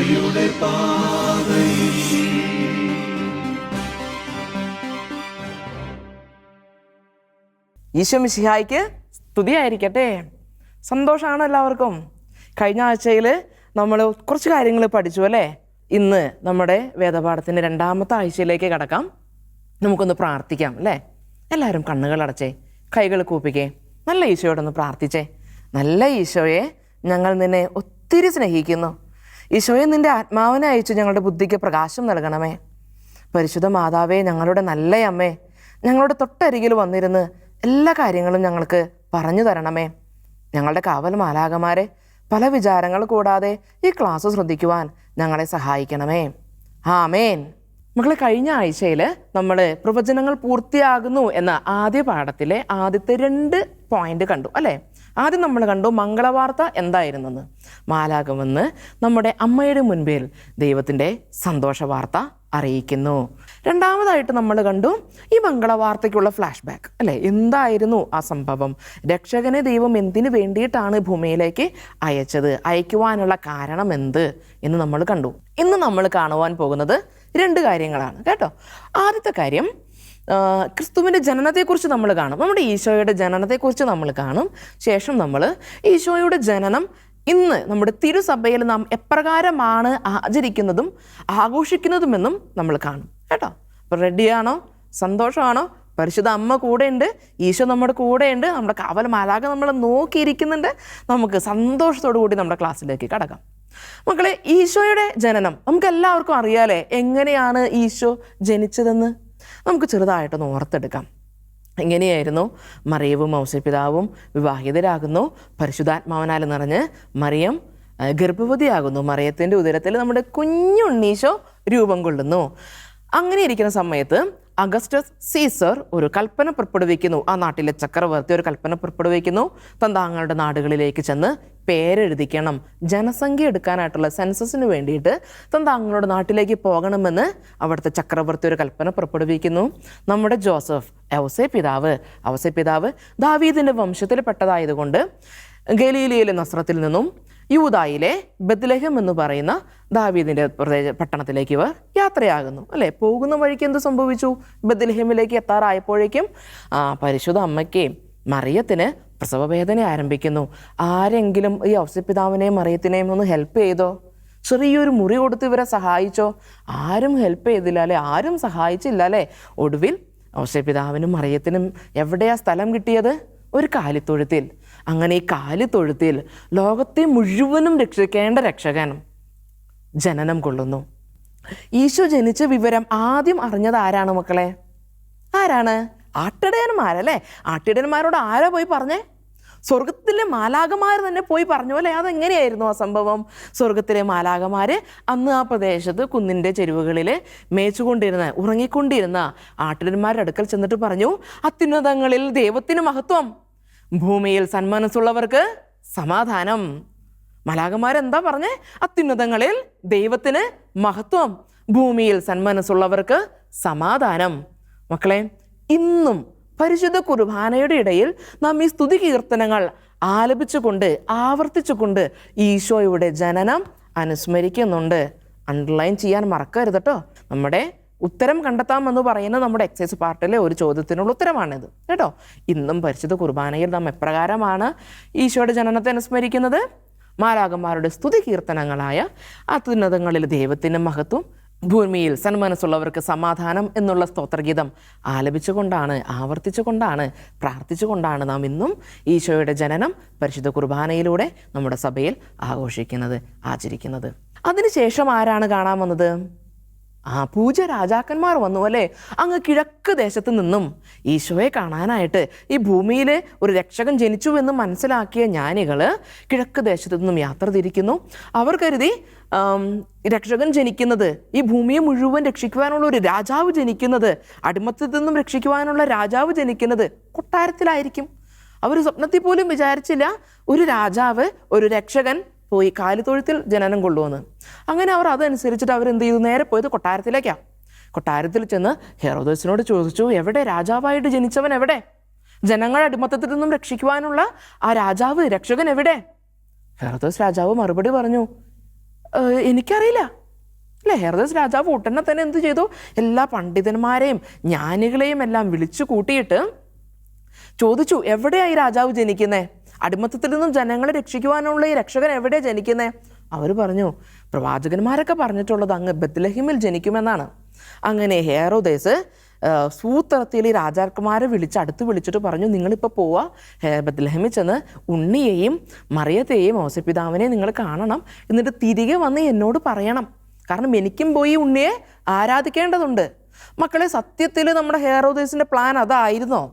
ഈശോയുടെ പാതയിൽ. ഈശോ മിശിഹായ്ക്ക് സ്തുതിയായിരിക്കട്ടെ. സന്തോഷമാണ് എല്ലാവർക്കും. കഴിഞ്ഞ ആഴ്ചയിൽ നമ്മൾ കുറച്ച് കാര്യങ്ങൾ പഠിച്ചു അല്ലേ? ഇന്ന് നമ്മുടെ വേദപാഠത്തിൻ്റെ 2ാമത്തെ ആഴ്ചയിലേക്ക് കടക്കാം. നമുക്കൊന്ന് പ്രാർത്ഥിക്കാം അല്ലേ? എല്ലാവരും കണ്ണുകൾ അടച്ചേ, കൈകൾ കൂപ്പിക്കേ, നല്ല ഈശോയോടൊന്ന് പ്രാർത്ഥിച്ചേ. നല്ല ഈശോയെ, ഞങ്ങൾ നിന്നെ ഒത്തിരി സ്നേഹിക്കുന്നു. ഈശോയെ, നിൻ്റെ ആത്മാവിനെ അയച്ചു ഞങ്ങളുടെ ബുദ്ധിക്ക് പ്രകാശം നൽകണമേ. പരിശുദ്ധ മാതാവേ, ഞങ്ങളുടെ നല്ല അമ്മേ, ഞങ്ങളുടെ തൊട്ടരികിൽ വന്നിരുന്ന് എല്ലാ കാര്യങ്ങളും ഞങ്ങൾക്ക് പറഞ്ഞു തരണമേ. ഞങ്ങളുടെ കാവൽ മാലാഖമാരെ പല വിചാരങ്ങൾ കൂടാതെ ഈ ക്ലാസ് ശ്രദ്ധിക്കുവാൻ ഞങ്ങളെ സഹായിക്കണമേ. ആമേൻ. മക്കളെ, കഴിഞ്ഞ ആഴ്ചയിൽ നമ്മൾ പ്രവചനങ്ങൾ പൂർത്തിയാകുന്നു എന്ന ആദ്യ പാഠത്തിലെ ആദ്യത്തെ 2 പോയിന്റ് കണ്ടു അല്ലേ? ആദ്യം നമ്മൾ കണ്ടു മംഗളവാർത്ത എന്തായിരുന്നെന്ന്. മാലാഖ വന്ന് നമ്മുടെ അമ്മയുടെ മുൻപിൽ ദൈവത്തിൻ്റെ സന്തോഷ വാർത്ത അറിയിക്കുന്നു. രണ്ടാമതായിട്ട് നമ്മൾ കണ്ടു ഈ മംഗളവാർത്തയ്ക്കുള്ള ഫ്ലാഷ് ബാക്ക് അല്ലേ? എന്തായിരുന്നു ആ സംഭവം? രക്ഷകനെ ദൈവം എന്തിനു വേണ്ടിയിട്ടാണ് ഭൂമിയിലേക്ക് അയച്ചത്? അയക്കുവാനുള്ള കാരണം എന്ത് എന്ന് നമ്മൾ കണ്ടു. ഇന്ന് നമ്മൾ കാണുവാൻ പോകുന്നത് 2 കാര്യങ്ങളാണ് കേട്ടോ. ആദ്യത്തെ കാര്യം, ക്രിസ്തുവിൻ്റെ ജനനത്തെക്കുറിച്ച് നമ്മൾ കാണും. നമ്മുടെ ഈശോയുടെ ജനനത്തെക്കുറിച്ച് നമ്മൾ കാണും. ശേഷം നമ്മൾ ഈശോയുടെ ജനനം ഇന്ന് നമ്മുടെ തിരുസഭയിൽ നാം എപ്രകാരമാണ് ആചരിക്കുന്നതും ആഘോഷിക്കുന്നതുമെന്നും നമ്മൾ കാണും കേട്ടോ. അപ്പോൾ റെഡിയാണോ? സന്തോഷമാണോ? പരിശുദ്ധ അമ്മ കൂടെയുണ്ട്, ഈശോ നമ്മുടെ കൂടെയുണ്ട്, നമ്മുടെ കാവൽ മാലാഖ നമ്മളെ നോക്കിയിരിക്കുന്നുണ്ട്. നമുക്ക് സന്തോഷത്തോടു കൂടി നമ്മുടെ ക്ലാസ്സിലേക്ക് കടക്കാം. മക്കളെ, ഈശോയുടെ ജനനം നമുക്ക് എല്ലാവർക്കും അറിയാലേ. എങ്ങനെയാണ് ഈശോ ജനിച്ചതെന്ന് നമുക്ക് ചെറുതായിട്ടൊന്ന് ഓർത്തെടുക്കാം. എങ്ങനെയായിരുന്നു? മറിയവും ഔസേപ്പിതാവും വിവാഹിതരാകുന്നു. പരിശുദ്ധാത്മാവിനാൽ നിറഞ്ഞ് മറിയം ഗർഭവതിയാകുന്നു. മറിയത്തിൻ്റെ ഉദരത്തിൽ നമ്മുടെ കുഞ്ഞുണ്ണീശോ രൂപം കൊള്ളുന്നു. അങ്ങനെ ഇരിക്കുന്ന സമയത്ത് അഗസ്റ്റസ് സീസർ ഒരു കൽപ്പന പുറപ്പെടുവിക്കുന്നു. ആ നാട്ടിലെ ചക്രവർത്തി ഒരു കൽപ്പന പുറപ്പെടുവിക്കുന്നു. താങ്കളുടെ നാടുകളിലേക്ക് ചെന്ന് പേരെഴുതിക്കണം. ജനസംഖ്യ എടുക്കാനായിട്ടുള്ള സെൻസസിന് വേണ്ടിയിട്ട് താങ്കളുടെ നാട്ടിലേക്ക് പോകണമെന്ന് അവിടുത്തെ ചക്രവർത്തി ഒരു കൽപ്പന പുറപ്പെടുവിക്കുന്നു. നമ്മുടെ ജോസഫ് ഔസേപ്പിതാവ് ദാവീദിൻ്റെ വംശത്തിൽപ്പെട്ടതായതുകൊണ്ട് ഗലീലയിലെ നസ്രത്തിൽ നിന്നും യൂദായിലെ ബത്ലഹേം എന്ന് പറയുന്ന ദാവീദിൻ്റെ പട്ടണത്തിലേക്ക് ഇവർ യാത്രയാകുന്നു അല്ലേ? പോകുന്ന വഴിക്ക് എന്ത് സംഭവിച്ചു? ബത്ലഹേമിലേക്ക് എത്താറായപ്പോഴേക്കും പരിശുദ്ധ അമ്മയ്ക്ക് മറിയത്തിന് പ്രസവവേദന ആരംഭിക്കുന്നു. ആരെങ്കിലും ഈ ഔസേപ്പിതാവിനെയും മറിയത്തിനെയും ഒന്ന് ഹെൽപ്പ് ചെയ്തോ? ചെറിയൊരു മുറി കൊടുത്ത് ഇവരെ സഹായിച്ചോ? ആരും ഹെൽപ്പ് ചെയ്തില്ല അല്ലേ? ആരും സഹായിച്ചില്ല അല്ലേ? ഒടുവിൽ ഔസേപ്പിതാവിനും മറിയത്തിനും എവിടെയാ സ്ഥലം കിട്ടിയത്? ഒരു കാലിത്തൊഴുത്തിൽ. അങ്ങനെ ഈ കാലിത്തൊഴുത്തിൽ ലോകത്തെ മുഴുവനും രക്ഷിക്കേണ്ട രക്ഷകൻ ജനനം കൊള്ളുന്നു. ഈശോ ജനിച്ച വിവരം ആദ്യം അറിഞ്ഞത് ആരാണ് മക്കളെ? ആരാണ്? ആട്ടിടയന്മാരല്ലേ? ആട്ടിടയന്മാരോട് ആരാ പോയി പറഞ്ഞേ? സ്വർഗത്തിലെ മാലാഖമാർ തന്നെ പോയി പറഞ്ഞു അല്ലേ? അതെങ്ങനെയായിരുന്നു ആ സംഭവം? സ്വർഗത്തിലെ മാലാഖമാർ അന്ന് ആ പ്രദേശത്ത് കുന്നിൻ്റെ ചെരുവുകളിൽ ഉറങ്ങിക്കൊണ്ടിരുന്ന ആട്ടിടയന്മാരുടെ അടുക്കൽ ചെന്നിട്ട് പറഞ്ഞു, അത്യുന്നതങ്ങളിൽ ദൈവത്തിന് മഹത്വം, ഭൂമിയിൽ സന്മനസ്സുള്ളവർക്ക് സമാധാനം. മാലാഖമാരെന്താ പറഞ്ഞേ? അത്യുന്നതങ്ങളിൽ ദൈവത്തിന് മഹത്വം, ഭൂമിയിൽ സന്മനസ്സുള്ളവർക്ക് സമാധാനം. മക്കളെ, ഇന്നും പരിശുദ്ധ കുർബാനയുടെ ഇടയിൽ നാം ഈ സ്തുതി കീർത്തനങ്ങൾ ആലപിച്ചുകൊണ്ട് ആവർത്തിച്ചുകൊണ്ട് ഈശോയുടെ ജനനം അനുസ്മരിക്കുന്നുണ്ട്. അണ്ടർലൈൻ ചെയ്യാൻ മറക്കരുത് കേട്ടോ. നമ്മുടെ ഉത്തരം കണ്ടെത്താമെന്ന് പറയുന്ന നമ്മുടെ എക്സൈസ് പാർട്ടിലെ ഒരു ചോദ്യത്തിനുള്ള ഉത്തരമാണിത് കേട്ടോ. ഇന്നും പരിശുദ്ധ കുർബാനയിൽ നാം എപ്രകാരമാണ് ഈശോയുടെ ജനനത്തെ അനുസ്മരിക്കുന്നത്? മാലാഖമാരുടെ സ്തുതി കീർത്തനങ്ങളായ അത്യുന്നതങ്ങളിൽ ദൈവത്തിൻ്റെ മഹത്വം, ഭൂമിയിൽ സന്മനസ്സുള്ളവർക്ക് സമാധാനം എന്നുള്ള സ്തോത്രഗീതം ആലപിച്ചുകൊണ്ടാണ്, ആവർത്തിച്ചുകൊണ്ടാണ്, പ്രാർത്ഥിച്ചുകൊണ്ടാണ് നാം ഇന്നും ഈശോയുടെ ജനനം പരിശുദ്ധ കുർബാനയിലൂടെ നമ്മുടെ സഭയിൽ ആചരിക്കുന്നത്. അതിനുശേഷം ആരാണ് കാണാൻ വന്നത്? പൂജ രാജാക്കന്മാർ വന്നു അല്ലേ? അങ്ങ് കിഴക്ക് ദേശത്ത് നിന്നും ഈശോയെ കാണാനായിട്ട് ഈ ഭൂമിയിൽ ഒരു രക്ഷകൻ ജനിച്ചുവെന്ന് മനസ്സിലാക്കിയ ജ്ഞാനികൾ കിഴക്ക് ദേശത്ത് നിന്നും യാത്ര തിരിക്കുന്നു. അവർ കരുതി രക്ഷകൻ ജനിക്കുന്നത്, ഈ ഭൂമിയെ മുഴുവൻ രക്ഷിക്കുവാനുള്ള ഒരു രാജാവ് ജനിക്കുന്നത്, അടിമത്തത്തിൽ നിന്നും രക്ഷിക്കുവാനുള്ള രാജാവ് ജനിക്കുന്നത് കൊട്ടാരത്തിലായിരിക്കും. അവർ സ്വപ്നത്തിൽ പോലും വിചാരിച്ചില്ല ഒരു രാജാവ്, ഒരു രക്ഷകൻ പോയി കാലിത്തൊഴുത്തിൽ ജനനം കൊള്ളുമെന്ന്. അങ്ങനെ അവർ അതനുസരിച്ചിട്ട് അവരെന്ത് ചെയ്തു? നേരെ പോയത് കൊട്ടാരത്തിലേക്കാണ്. കൊട്ടാരത്തിൽ ചെന്ന് ഹെറോദോസിനോട് ചോദിച്ചു, എവിടെ രാജാവായിട്ട് ജനിച്ചവൻ എവിടെ? ജനങ്ങളെ അടിമത്തത്തിൽ നിന്നും രക്ഷിക്കുവാനുള്ള ആ രാജാവ്, രക്ഷകൻ എവിടെ? ഹെറോദോസ് രാജാവ് മറുപടി പറഞ്ഞു, എനിക്കറിയില്ല അല്ലേ. ഹെറോദോസ് രാജാവ് ഉടനെ തന്നെ എന്ത് ചെയ്തു? എല്ലാ പണ്ഡിതന്മാരെയും ജ്ഞാനികളെയും എല്ലാം വിളിച്ചു കൂട്ടിയിട്ട് ചോദിച്ചു, എവിടെയായി രാജാവ് ജനിക്കുന്നേ? അടിമത്തത്തിൽ നിന്നും ജനങ്ങളെ രക്ഷിക്കുവാനുള്ള ഈ രക്ഷകൻ എവിടെയാണ് ജനിക്കുന്നേ? അവർ പറഞ്ഞു, പ്രവാചകന്മാരൊക്കെ പറഞ്ഞിട്ടുള്ളത് അങ്ങ് ബത്ലഹേമിൽ ജനിക്കുമെന്നാണ്. അങ്ങനെ ഹെറോദേസ് സൂത്രത്തിൽ ഈ രാജാക്കന്മാരെ അടുത്ത് വിളിച്ചിട്ട് പറഞ്ഞു, നിങ്ങളിപ്പോൾ പോവുക, ബത്ലഹേമിൽ ചെന്ന് ഉണ്ണിയെയും മറിയത്തെയും ഔസേപ്പിതാവിനെയും നിങ്ങൾ കാണണം, എന്നിട്ട് തിരികെ വന്ന് എന്നോട് പറയണം. കാരണം എനിക്കും പോയി ഉണ്ണിയെ ആരാധിക്കേണ്ടതുണ്ട്. മക്കളെ, സത്യത്തിൽ നമ്മുടെ ഹെറോദേസിൻ്റെ പ്ലാൻ അതായിരുന്നോ?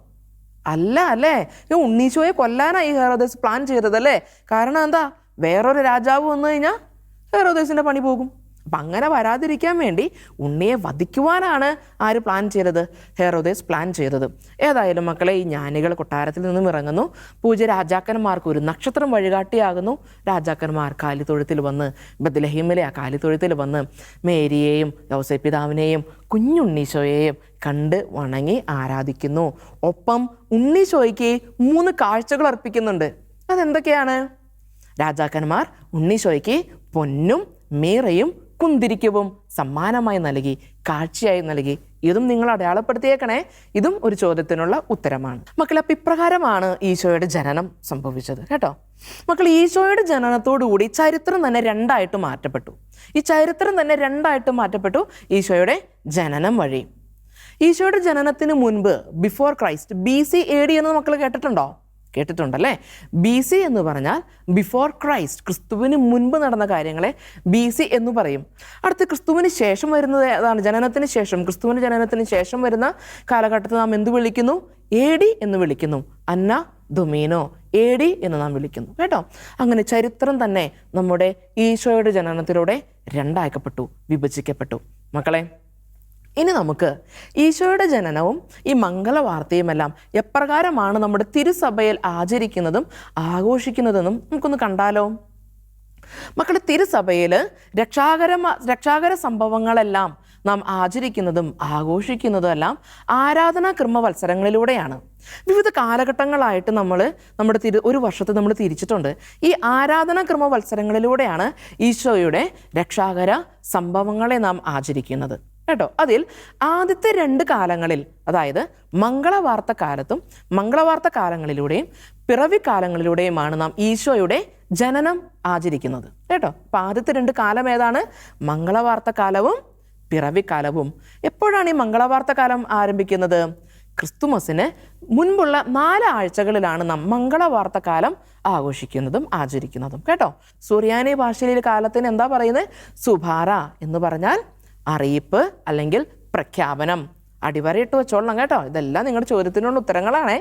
അല്ല അല്ലേ. ഈ ഉണ്ണീശോയെ കൊല്ലാനായി ഹെറോദേസ് പ്ലാൻ ചെയ്തതല്ലേ. കാരണം എന്താ? വേറൊരു രാജാവ് വന്നു കഴിഞ്ഞാൽ ഹെറോദേസിൻ്റെ പണി പോകും. അപ്പം അങ്ങനെ വരാതിരിക്കാൻ വേണ്ടി ഉണ്ണിയെ വധിക്കുവാനാണ് ആര് പ്ലാൻ ചെയ്തത്? ഹെറോദേസ് പ്ലാൻ ചെയ്തത്. ഏതായാലും മക്കളെ, ഈ ജ്ഞാനികൾ കൊട്ടാരത്തിൽ നിന്നും ഇറങ്ങുന്നു. പൂജ്യ രാജാക്കന്മാർക്ക് ഒരു നക്ഷത്രം വഴികാട്ടിയാകുന്നു. രാജാക്കന്മാർ കാലിത്തൊഴുത്തിൽ വന്ന്, ബത്ലഹേമിലെ ആ കാലിത്തൊഴുത്തിൽ വന്ന് മേരിയെയും ഔസേപ്പിതാവിനെയും കുഞ്ഞുണ്ണീശോയെയും കണ്ട് വണങ്ങി ആരാധിക്കുന്നു. ഒപ്പം ഉണ്ണീശോയ്ക്ക് 3 കാഴ്ചകൾ അർപ്പിക്കുന്നുണ്ട്. അതെന്തൊക്കെയാണ്? രാജാക്കന്മാർ ഉണ്ണീശോയ്ക്ക് പൊന്നും മീറയും കുന്തിരിക്കവും സമ്മാനമായി നൽകി, കാഴ്ചയായി നൽകി. ഇതും നിങ്ങൾ അടയാളപ്പെടുത്തിയേക്കണേ. ഇതും ഒരു ചോദ്യത്തിനുള്ള ഉത്തരമാണ്. മക്കളെ, അപ്പം ഇപ്രകാരമാണ് ഈശോയുടെ ജനനം സംഭവിച്ചത് കേട്ടോ. മക്കൾ, ഈശോയുടെ ജനനത്തോടുകൂടി ചരിത്രം തന്നെ 2ആയിട്ട് മാറ്റപ്പെട്ടു. ഈ ചരിത്രം തന്നെ 2ആയിട്ട് മാറ്റപ്പെട്ടു ഈശോയുടെ ജനനം വഴി. ഈശോയുടെ ജനനത്തിന് മുൻപ്, ബിഫോർ ക്രൈസ്റ്റ്, BC AD എന്ന് മക്കൾ കേട്ടിട്ടുണ്ടല്ലേ. BC എന്ന് പറഞ്ഞാൽ ബിഫോർ ക്രൈസ്റ്റ്, ക്രിസ്തുവിന് മുൻപ് നടന്ന കാര്യങ്ങളെ BC എന്ന് പറയും. അടുത്ത് ക്രിസ്തുവിന് ശേഷം വരുന്നത് അതാണ്, ജനനത്തിന് ശേഷം, ക്രിസ്തുവിൻ്റെ ജനനത്തിന് ശേഷം വരുന്ന കാലഘട്ടത്തിൽ നാം എന്ത് വിളിക്കുന്നു? AD എന്ന് വിളിക്കുന്നു. അന്ന ദൊമീനോ, AD എന്ന് നാം വിളിക്കുന്നു കേട്ടോ. അങ്ങനെ ചരിത്രം തന്നെ നമ്മുടെ ഈശോയുടെ ജനനത്തിലൂടെ 2ആക്കപ്പെട്ടു, വിഭജിക്കപ്പെട്ടു. മക്കളെ, ഇനി നമുക്ക് ഈശോയുടെ ജനനവും ഈ മംഗളവാർത്തയുമെല്ലാം എപ്രകാരമാണ് നമ്മുടെ തിരുസഭയിൽ ആചരിക്കുന്നതും ആഘോഷിക്കുന്നതെന്നും നമുക്കൊന്ന് കണ്ടാലോ. മക്കളെ, തിരുസഭയിൽ രക്ഷാകര സംഭവങ്ങളെല്ലാം നാം ആചരിക്കുന്നതും ആഘോഷിക്കുന്നതും എല്ലാം ആരാധനാ ക്രമവത്സരങ്ങളിലൂടെയാണ്. വിവിധ കാലഘട്ടങ്ങളായിട്ട് നമ്മുടെ ഒരു വർഷത്തെ നമ്മൾ തിരിച്ചിട്ടുണ്ട്. ഈ ആരാധനാ ക്രമവത്സരങ്ങളിലൂടെയാണ് ഈശോയുടെ രക്ഷാകര സംഭവങ്ങളെ നാം ആചരിക്കുന്നത് കേട്ടോ. അതിൽ ആദ്യത്തെ 2 കാലങ്ങളിൽ, അതായത് മംഗളവാർത്ത കാലത്തും മംഗളവാർത്ത കാലങ്ങളിലൂടെയും പിറവിക്കാലങ്ങളിലൂടെയുമാണ് നാം ഈശോയുടെ ജനനം ആചരിക്കുന്നത് കേട്ടോ. അപ്പം ആദ്യത്തെ 2 കാലം ഏതാണ്? മംഗളവാർത്ത കാലവും പിറവിക്കാലവും. എപ്പോഴാണ് ഈ മംഗളവാർത്ത കാലം ആരംഭിക്കുന്നത്? ക്രിസ്തുമസിന് മുൻപുള്ള 4 ആഴ്ചകളിലാണ് നാം മംഗളവാർത്ത കാലം ആഘോഷിക്കുന്നതും ആചരിക്കുന്നതും കേട്ടോ. സുറിയാനി ഭാഷയിൽ കാലത്തിന് എന്താ പറയുന്നത്? സുഭാര എന്ന് പറഞ്ഞാൽ അറിയിപ്പ് അല്ലെങ്കിൽ പ്രഖ്യാപനം. അടിവരയിട്ട് വെച്ചോളണം കേട്ടോ. ഇതെല്ലാം നിങ്ങളുടെ ചോദ്യത്തിനുള്ള ഉത്തരങ്ങളാണേ.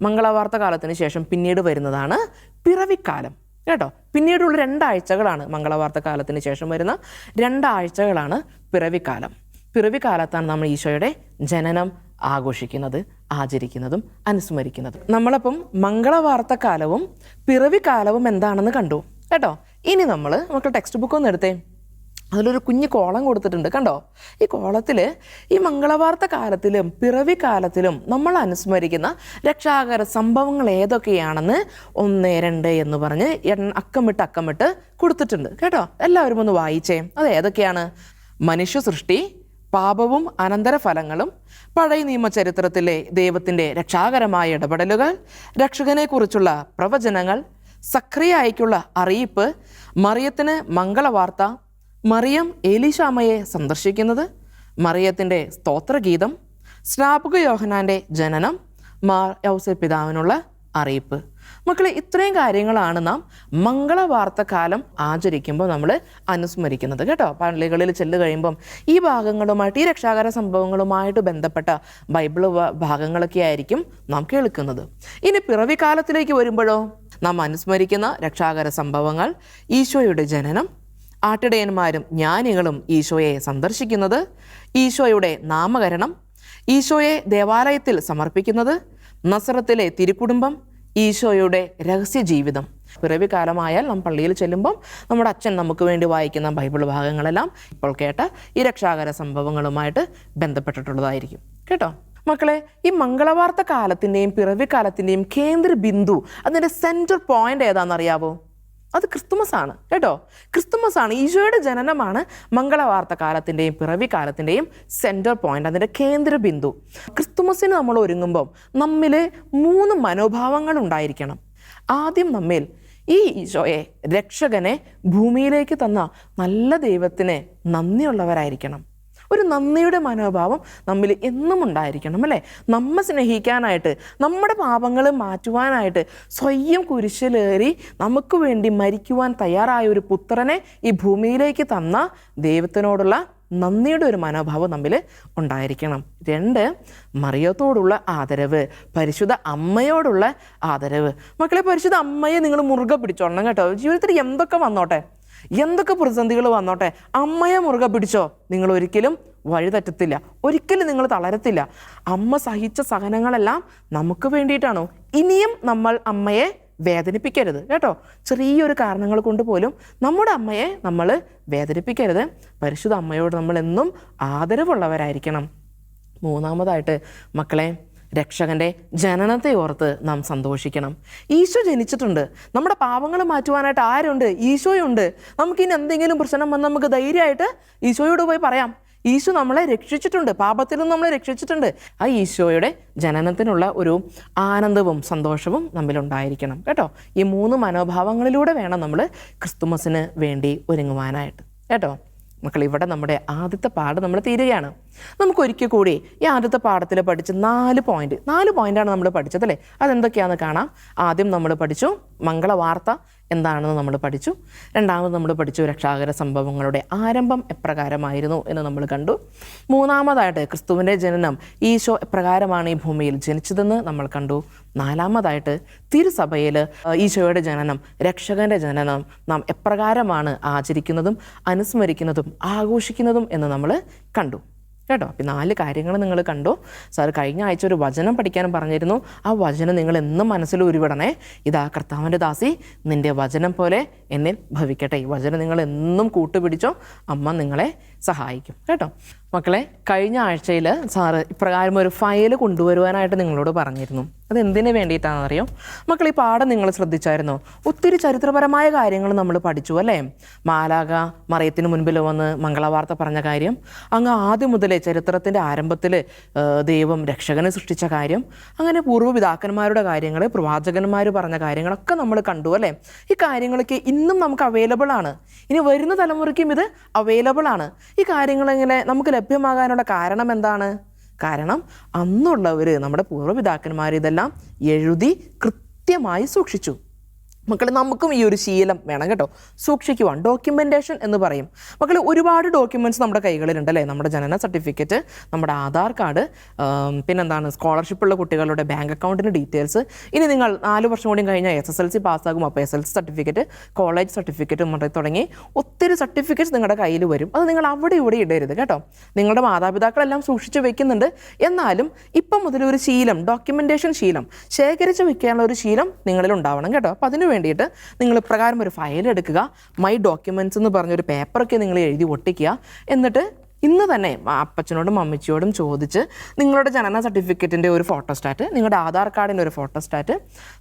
മംഗളവാർത്ത കാലത്തിന് ശേഷം പിന്നീട് വരുന്നതാണ് പിറവിക്കാലം കേട്ടോ. പിന്നീടുള്ള 2 ആഴ്ചകളാണ് മംഗളവാർത്ത കാലത്തിന് ശേഷം വരുന്ന 2 ആഴ്ചകളാണ് പിറവിക്കാലം. പിറവിക്കാലത്താണ് നമ്മൾ ഈശോയുടെ ജനനം ആഘോഷിക്കുന്നത്, ആചരിക്കുന്നതും അനുസ്മരിക്കുന്നതും. നമ്മളപ്പം മംഗളവാർത്ത കാലവും പിറവിക്കാലവും എന്താണെന്ന് കണ്ടു കേട്ടോ. ഇനി നമുക്ക് ടെക്സ്റ്റ് ബുക്ക് ഒന്ന് എടുത്തേ. അതിലൊരു കുഞ്ഞു കോളം കൊടുത്തിട്ടുണ്ട് കണ്ടോ. ഈ കോളത്തിൽ ഈ മംഗളവാർത്ത കാലത്തിലും പിറവിക്കാലത്തിലും നമ്മൾ അനുസ്മരിക്കുന്ന രക്ഷാകര സംഭവങ്ങൾ ഏതൊക്കെയാണെന്ന് 1, 2 എന്ന് പറഞ്ഞ് അക്കമിട്ട് കൊടുത്തിട്ടുണ്ട് കേട്ടോ. എല്ലാവരും ഒന്ന് വായിച്ചേ. അത് ഏതൊക്കെയാണ്? മനുഷ്യ സൃഷ്ടി, പാപവും അനന്തരഫലങ്ങളും, പഴയ നിയമചരിത്രത്തിലെ ദൈവത്തിൻ്റെ രക്ഷാകരമായ ഇടപെടലുകൾ, രക്ഷകനെക്കുറിച്ചുള്ള പ്രവചനങ്ങൾ, സക്രിയായ്ക്കുള്ള അറിയിപ്പ്, മറിയത്തിന് മംഗളവാർത്ത, മറിയം ഏലീശാമയെ സന്ദർശിക്കുന്നത്, മറിയത്തിൻ്റെ സ്തോത്രഗീതം, സ്നാപക യോഹന്നാൻ്റെ ജനനം, മാർ ഔസേപ്പിതാവിനുള്ള അറിയിപ്പ്. മക്കളെ, ഇത്രയും കാര്യങ്ങളാണ് നാം മംഗളവാർത്ത കാലം ആചരിക്കുമ്പോൾ നമ്മൾ അനുസ്മരിക്കുന്നത് കേട്ടോ. പള്ളികളിൽ ചെല്ലു കഴിയുമ്പം ഈ ഭാഗങ്ങളുമായിട്ട്, ഈ രക്ഷാകര സംഭവങ്ങളുമായിട്ട് ബന്ധപ്പെട്ട ബൈബിൾ ഭാഗങ്ങളൊക്കെ ആയിരിക്കും നാം കേൾക്കുന്നത്. ഇനി പിറവിക്കാലത്തിലേക്ക് വരുമ്പോഴോ നാം അനുസ്മരിക്കുന്ന രക്ഷാകര സംഭവങ്ങൾ: ഈശോയുടെ ജനനം, ആട്ടിടയന്മാരും ജ്ഞാനികളും ഈശോയെ സന്ദർശിക്കുന്നത്, ഈശോയുടെ നാമകരണം, ഈശോയെ ദേവാലയത്തിൽ സമർപ്പിക്കുന്നത്, നസറത്തിലെ തിരുക്കുടുംബം, ഈശോയുടെ രഹസ്യ ജീവിതം. പിറവിക്കാലമായാൽ നാം പള്ളിയിൽ ചെല്ലുമ്പം നമ്മുടെ അച്ഛൻ നമുക്ക് വേണ്ടി വായിക്കുന്ന ബൈബിൾ ഭാഗങ്ങളെല്ലാം ഇപ്പോൾ കേട്ട ഈ രക്ഷാകര സംഭവങ്ങളുമായിട്ട് ബന്ധപ്പെട്ടിട്ടുള്ളതായിരിക്കും കേട്ടോ. മക്കളെ, ഈ മംഗളവാർത്ത കാലത്തിൻ്റെയും പിറവിക്കാലത്തിൻ്റെയും കേന്ദ്ര ബിന്ദു, അതിൻ്റെ സെൻറ്റർ പോയിന്റ് ഏതാണെന്നറിയാവോ? അത് ക്രിസ്തുമസ് ആണ് കേട്ടോ. ക്രിസ്തുമസ് ആണ്, ഈശോയുടെ ജനനമാണ് മംഗളവാർത്ത കാലത്തിൻ്റെയും പിറവി കാലത്തിൻ്റെയും സെൻറ്റർ പോയിന്റ്, അതിൻ്റെ കേന്ദ്ര ബിന്ദു. ക്രിസ്തുമസിന് നമ്മൾ ഒരുങ്ങുമ്പം നമ്മിൽ 3 മനോഭാവങ്ങൾ ഉണ്ടായിരിക്കണം. ആദ്യം നമ്മിൽ ഈ ഈശോയെ, രക്ഷകനെ ഭൂമിയിലേക്ക് തന്ന നല്ല ദൈവത്തിന് നന്ദിയുള്ളവരായിരിക്കണം. ഒരു നന്ദിയുടെ മനോഭാവം നമ്മിൽ എന്നും ഉണ്ടായിരിക്കണം അല്ലേ. നമ്മെ സ്നേഹിക്കാനായിട്ട്, നമ്മുടെ പാപങ്ങൾ മാറ്റുവാനായിട്ട് സ്വയം കുരിശിലേറി നമുക്ക് വേണ്ടി മരിക്കുവാൻ തയ്യാറായ ഒരു പുത്രനെ ഈ ഭൂമിയിലേക്ക് തന്ന ദൈവത്തിനോടുള്ള നന്ദിയുടെ ഒരു മനോഭാവം നമ്മിൽ ഉണ്ടായിരിക്കണം. 2, മറിയത്തോടുള്ള ആദരവ്, പരിശുദ്ധ അമ്മയോടുള്ള ആദരവ്. മക്കളെ, പരിശുദ്ധ അമ്മയെ നിങ്ങൾ മുറുകെ പിടിച്ചോളണം കേട്ടോ. ജീവിതത്തിൽ എന്തൊക്കെ വന്നോട്ടെ, എന്തൊക്കെ പ്രതിസന്ധികൾ വന്നോട്ടെ, അമ്മയെ മുറുകെ പിടിച്ചോ. നിങ്ങൾ ഒരിക്കലും വഴിതെറ്റത്തില്ല, ഒരിക്കലും നിങ്ങൾ തളരത്തില്ല. അമ്മ സഹിച്ച സഹനങ്ങളെല്ലാം നമുക്ക് വേണ്ടിയിട്ടാണോ. ഇനിയും നമ്മൾ അമ്മയെ വേദനിപ്പിക്കരുത് കേട്ടോ. ചെറിയൊരു കാരണങ്ങൾ കൊണ്ട് പോലും നമ്മുടെ അമ്മയെ നമ്മൾ വേദനിപ്പിക്കരുത്. പരിശുദ്ധ അമ്മയോട് നമ്മൾ എന്നും ആദരവുള്ളവരായിരിക്കണം. 3-മതായിട്ട് മക്കളെ, രക്ഷകൻ്റെ ജനനത്തെ ഓർത്ത് നാം സന്തോഷിക്കണം. ഈശോ ജനിച്ചിട്ടുണ്ട്. നമ്മുടെ പാപങ്ങൾ മാറ്റുവാനായിട്ട് ആരുണ്ട്? ഈശോയുണ്ട്. നമുക്കിനി എന്തെങ്കിലും പ്രശ്നം വന്നാൽ നമുക്ക് ധൈര്യമായിട്ട് ഈശോയോട് പോയി പറയാം. ഈശോ നമ്മളെ രക്ഷിച്ചിട്ടുണ്ട്, പാപത്തിൽ നിന്ന് നമ്മളെ രക്ഷിച്ചിട്ടുണ്ട്. ആ ഈശോയുടെ ജനനത്തിനുള്ള ഒരു ആനന്ദവും സന്തോഷവും നമ്മിലുണ്ടായിരിക്കണം കേട്ടോ. ഈ 3 മനോഭാവങ്ങളിലൂടെ വേണം നമ്മൾ ക്രിസ്തുമസിന് വേണ്ടി ഒരുങ്ങുവാനായിട്ട് കേട്ടോ. മക്കൾ, ഇവിടെ നമ്മുടെ ആദ്യത്തെ പാഠം നമ്മൾ തീരുകയാണ്. നമുക്കൊരിക്കൽ കൂടി ഈ ആദ്യത്തെ പാഠത്തിൽ പഠിച്ച 4 പോയിന്റാണ് നമ്മൾ പഠിച്ചത് അല്ലേ. അതെന്തൊക്കെയാണെന്ന് കാണാം. ആദ്യം നമ്മൾ പഠിച്ചു മംഗളവാർത്ത എന്താണെന്ന് നമ്മൾ പഠിച്ചു. രണ്ടാമത് നമ്മൾ പഠിച്ചു രക്ഷാകര സംഭവങ്ങളുടെ ആരംഭം എപ്രകാരമായിരുന്നു എന്ന് നമ്മൾ കണ്ടു. 3-മതായിട്ട് ക്രിസ്തുവിൻ്റെ ജനനം, ഈശോ എപ്രകാരമാണ് ഈ ഭൂമിയിൽ ജനിച്ചതെന്ന് നമ്മൾ കണ്ടു. 4-മതായിട്ട് തിരുസഭയിൽ ഈശോയുടെ ജനനം, രക്ഷകൻ്റെ ജനനം നാം എപ്രകാരമാണ് ആചരിക്കുന്നതും അനുസ്മരിക്കുന്നതും ആഘോഷിക്കുന്നതും എന്ന് നമ്മൾ കണ്ടു കേട്ടോ. അപ്പം 4 കാര്യങ്ങൾ നിങ്ങൾ കണ്ടു. സാർ കഴിഞ്ഞ ആഴ്ച ഒരു വചനം പഠിക്കാനും പറഞ്ഞിരുന്നു. ആ വചനം നിങ്ങൾ എന്നും മനസ്സിൽ ഉരുവിടണേ. ഇതാ കർത്താവിൻ്റെ ദാസി, നിൻ്റെ വചനം പോലെ എന്നിൽ ഭവിക്കട്ടെ. ഈ വചനം നിങ്ങൾ എന്നും കൂട്ടുപിടിച്ചോ, അമ്മ നിങ്ങളെ സഹായിക്കും കേട്ടോ. മക്കളെ, കഴിഞ്ഞ ആഴ്ചയിൽ സാറ് ഇപ്രകാരം ഒരു ഫയൽ കൊണ്ടുവരുവാനായിട്ട് നിങ്ങളോട് പറഞ്ഞിരുന്നു. അത് എന്തിനു വേണ്ടിയിട്ടാണെന്ന് അറിയോ മക്കൾ? ഈ പാഠം നിങ്ങൾ ശ്രദ്ധിച്ചായിരുന്നോ? ഒത്തിരി ചരിത്രപരമായ കാര്യങ്ങൾ നമ്മൾ പഠിച്ചു അല്ലേ. മാലാഖ മറിയത്തിന് മുൻപിൽ വന്ന് മംഗളവാർത്ത പറഞ്ഞ കാര്യം, അങ്ങ് ആദ്യം മുതലേ ചരിത്രത്തിൻ്റെ ആരംഭത്തിൽ ദൈവം രക്ഷകനെ സൃഷ്ടിച്ച കാര്യം, അങ്ങനെ പൂർവ്വപിതാക്കന്മാരുടെ കാര്യങ്ങൾ, പ്രവാചകന്മാർ പറഞ്ഞ കാര്യങ്ങളൊക്കെ നമ്മൾ കണ്ടു അല്ലേ. ഈ കാര്യങ്ങളൊക്കെ ഇന്നും നമുക്ക് അവൈലബിൾ ആണ്. ഇനി വരുന്ന തലമുറയ്ക്കും ഇത് അവൈലബിൾ ആണ്. ഈ കാര്യങ്ങളിങ്ങനെ നമുക്ക് ലഭ്യമാകാനുള്ള കാരണം എന്താണ്? കാരണം അന്നുള്ളവർ, നമ്മുടെ പൂർവ്വപിതാക്കന്മാർ ഇതെല്ലാം എഴുതി കൃത്യമായി സൂക്ഷിച്ചു. മക്കളെ, നമുക്കും ഈ ഒരു ശീലം വേണം കേട്ടോ, സൂക്ഷിക്കുവാൻ. ഡോക്യുമെൻറ്റേഷൻ എന്ന് പറയും. മക്കളെ, ഒരുപാട് ഡോക്യുമെൻറ്റ്സ് നമ്മുടെ കൈകളിലുണ്ട് അല്ലേ. നമ്മുടെ ജനന സർട്ടിഫിക്കറ്റ്, നമ്മുടെ ആധാർ കാർഡ്, പിന്നെന്താണ് സ്കോളർഷിപ്പുള്ള കുട്ടികളുടെ ബാങ്ക് അക്കൗണ്ടിൻ്റെ ഡീറ്റെയിൽസ്. ഇനി നിങ്ങൾ 4 വർഷം കൂടി കഴിഞ്ഞാൽ SSLC പാസ്സാകും. അപ്പോൾ SSLC സർട്ടിഫിക്കറ്റ്, കോളേജ് സർട്ടിഫിക്കറ്റ് തുടങ്ങി ഒത്തിരി സർട്ടിഫിക്കറ്റ്സ് നിങ്ങളുടെ കയ്യിൽ വരും. അത് നിങ്ങൾ അവിടെ ഇവിടെ ഇടരുത് കേട്ടോ. നിങ്ങളുടെ മാതാപിതാക്കളെല്ലാം സൂക്ഷിച്ച് വെക്കുന്നുണ്ട്. എന്നാലും ഇപ്പം മുതൽ ഒരു ശീലം, ഡോക്യുമെൻറ്റേഷൻ ശീലം, ശേഖരിച്ച് വെക്കാനുള്ള ഒരു ശീലം നിങ്ങളിൽ ഉണ്ടാവണം കേട്ടോ. അപ്പോൾ അതിന് വേണ്ടിയിട്ട് നിങ്ങൾ ഇപ്രകാരം ഒരു ഫയൽ എടുക്കുക. മൈ ഡോക്യുമെൻറ്റ്സ് എന്ന് പറഞ്ഞൊരു പേപ്പറൊക്കെ നിങ്ങൾ എഴുതി ഒട്ടിക്കുക. എന്നിട്ട് ഇന്ന് തന്നെ അപ്പച്ചനോടും അമ്മച്ചിയോടും ചോദിച്ച് നിങ്ങളുടെ ജനന സർട്ടിഫിക്കറ്റിൻ്റെ ഒരു ഫോട്ടോസ്റ്റാറ്റ്, നിങ്ങളുടെ ആധാർ കാർഡിൻ്റെ ഒരു ഫോട്ടോസ്റ്റാറ്റ്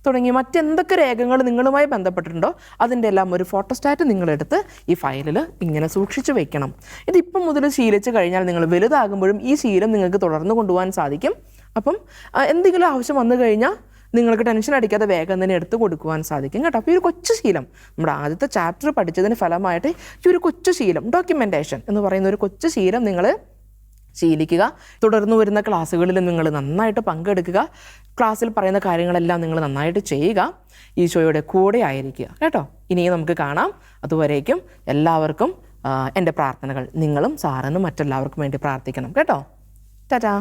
തുടങ്ങി മറ്റെന്തൊക്കെ രേഖകൾ നിങ്ങളുമായി ബന്ധപ്പെട്ടിട്ടുണ്ടോ അതിൻ്റെ എല്ലാം ഒരു ഫോട്ടോസ്റ്റാറ്റ് നിങ്ങളെടുത്ത് ഈ ഫയലിൽ ഇങ്ങനെ സൂക്ഷിച്ച് വെക്കണം. ഇതിപ്പം മുതൽ ശീലിച്ച് കഴിഞ്ഞാൽ നിങ്ങൾ വലുതാകുമ്പോഴും ഈ ശീലം നിങ്ങൾക്ക് തുടർന്ന് കൊണ്ടുപോകാൻ സാധിക്കും. അപ്പം എന്തെങ്കിലും ആവശ്യം വന്നു കഴിഞ്ഞാൽ നിങ്ങൾക്ക് ടെൻഷൻ അടിക്കാതെ വേഗം തന്നെ എടുത്ത് കൊടുക്കുവാൻ സാധിക്കും കേട്ടോ. അപ്പോൾ ഈ ഒരു കൊച്ചു ശീലം, നമ്മുടെ ആദ്യത്തെ ചാപ്റ്റർ പഠിച്ചതിന് ഫലമായിട്ട് ഈ ഒരു കൊച്ചു ശീലം, ഡോക്യുമെൻറ്റേഷൻ എന്ന് പറയുന്ന ഒരു കൊച്ചു ശീലം നിങ്ങൾ ശീലിക്കുക. തുടർന്ന് വരുന്ന ക്ലാസ്സുകളിൽ നിങ്ങൾ നന്നായിട്ട് പങ്കെടുക്കുക. ക്ലാസ്സിൽ പറയുന്ന കാര്യങ്ങളെല്ലാം നിങ്ങൾ നന്നായിട്ട് ചെയ്യുക. ഈശോയുടെ കൂടെ ആയിരിക്കുക കേട്ടോ. ഇനിയും നമുക്ക് കാണാം. അതുവരേക്കും എല്ലാവർക്കും എൻ്റെ പ്രാർത്ഥനകൾ. നിങ്ങളും സാറിനും മറ്റെല്ലാവർക്കും വേണ്ടി പ്രാർത്ഥിക്കണം കേട്ടോ. ടാറ്റാ.